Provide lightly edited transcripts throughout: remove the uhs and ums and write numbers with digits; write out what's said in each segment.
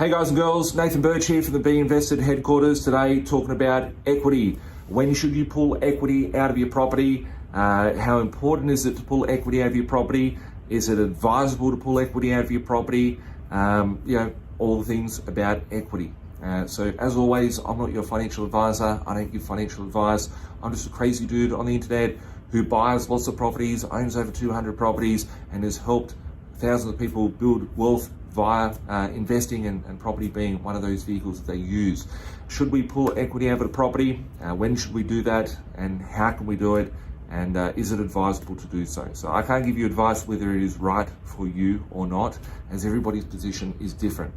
Hey guys and girls, Nathan Birch here from the B.Invested headquarters today, talking about equity. When should you pull equity out of your property? How important is it to pull equity out of your property? Is it advisable to pull equity out of your property? All the things about equity. So as always, I'm not your financial advisor. I don't give financial advice. I'm just a crazy dude on the internet who buys lots of properties, owns over 200 properties, and has helped thousands of people build wealth via investing and property being one of those vehicles that they use. Should we pull equity out of a property? When should we do that? And how can we do it? And is it advisable to do so? So I can't give you advice whether it is right for you or not, as everybody's position is different.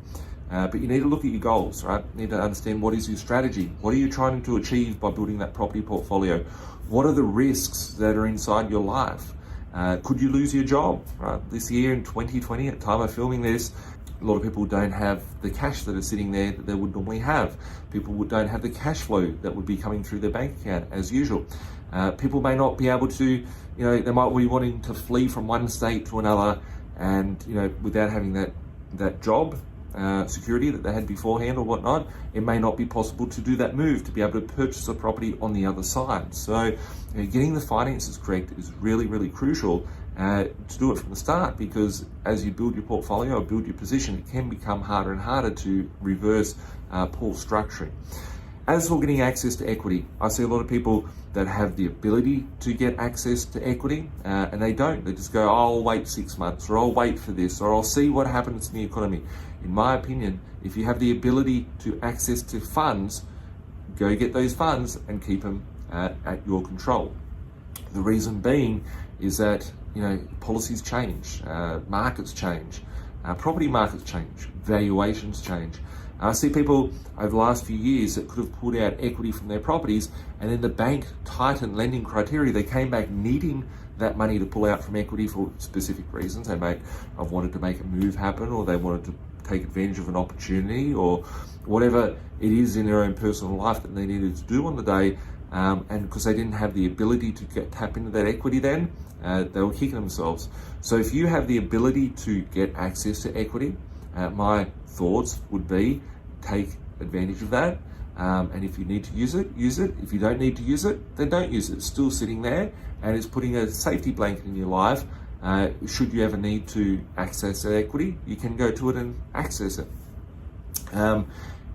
But you need to look at your goals, right? You need to understand what is your strategy. What are you trying to achieve by building that property portfolio? What are the risks that are inside your life? Could you lose your job? Right? This year in 2020, at the time of filming this, a lot of people don't have the cash that is sitting there that they would normally have. People don't have the cash flow that would be coming through their bank account as usual. People may not be able to, they might be wanting to flee from one state to another, and without having that job security that they had beforehand or whatnot, it may not be possible to do that move to be able to purchase a property on the other side. So getting the finances correct is really, really crucial to do it from the start, because as you build your portfolio or build your position, it can become harder and harder to reverse poor structuring. As for getting access to equity, I see a lot of people that have the ability to get access to equity and they don't. They just go, oh, I'll wait 6 months, or I'll wait for this, or I'll see what happens in the economy. In my opinion, if you have the ability to access to funds, go get those funds and keep them at your control. The reason being is that policies change, markets change, property markets change, valuations change. I see people over the last few years that could have pulled out equity from their properties, and then the bank tightened lending criteria. They came back needing that money to pull out from equity for specific reasons. They may have wanted to make a move happen, or they wanted to take advantage of an opportunity, or whatever it is in their own personal life that they needed to do on the day. And because they didn't have the ability to tap into that equity then, they were kicking themselves. So if you have the ability to get access to equity, my thoughts would be take advantage of that. And if you need to use it, use it. If you don't need to use it, then don't use it. It's still sitting there, and it's putting a safety blanket in your life. Should you ever need to access that equity, you can go to it and access it.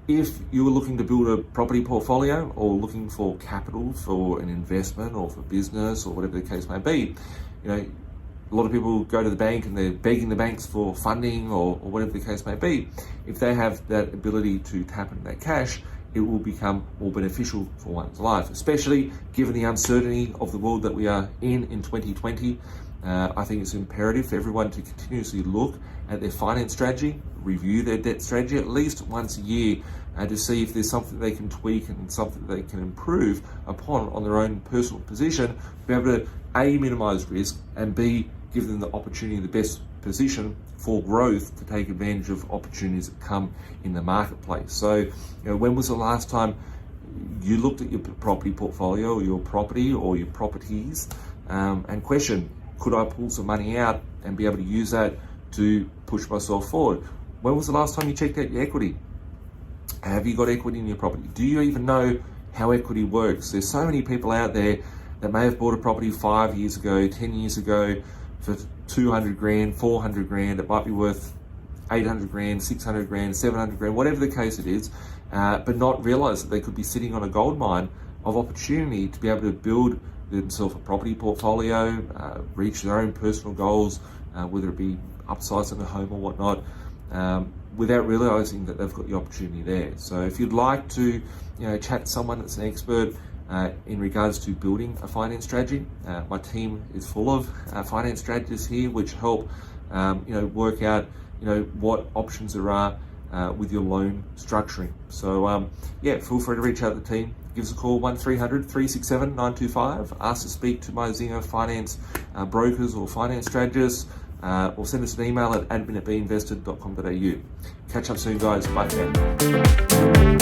If you were looking to build a property portfolio, or looking for capital for an investment or for business or whatever the case may be, a lot of people go to the bank and they're begging the banks for funding or whatever the case may be. If they have that ability to tap into that cash, it will become more beneficial for one's life, especially given the uncertainty of the world that we are in 2020. I think it's imperative for everyone to continuously look at their finance strategy, review their debt strategy at least once a year, to see if there's something they can tweak and something they can improve upon on their own personal position, be able to A, minimize risk, and B, give them the opportunity, the best position for growth to take advantage of opportunities that come in the marketplace. So, when was the last time you looked at your property portfolio, or your property or your properties, and questioned, could I pull some money out and be able to use that to push myself forward? When was the last time you checked out your equity? Have you got equity in your property? Do you even know how equity works? There's so many people out there that may have bought a property 5 years ago, 10 years ago for 200 grand, 400 grand. It might be worth 800 grand, 600 grand, 700 grand, whatever the case it is, but not realize that they could be sitting on a gold mine of opportunity to be able to build themselves a property portfolio, reach their own personal goals, whether it be upsizing a home or whatnot, without realizing that they've got the opportunity there. So if you'd like to chat to someone that's an expert in regards to building a finance strategy, my team is full of finance strategists here which help work out what options there are with your loan structuring. So feel free to reach out to the team. Give us a call, 1300-367-925. Ask to speak to my Zingo finance brokers or finance strategists, or send us an email at admin@binvested.com.au. Catch up soon, guys. Bye for now.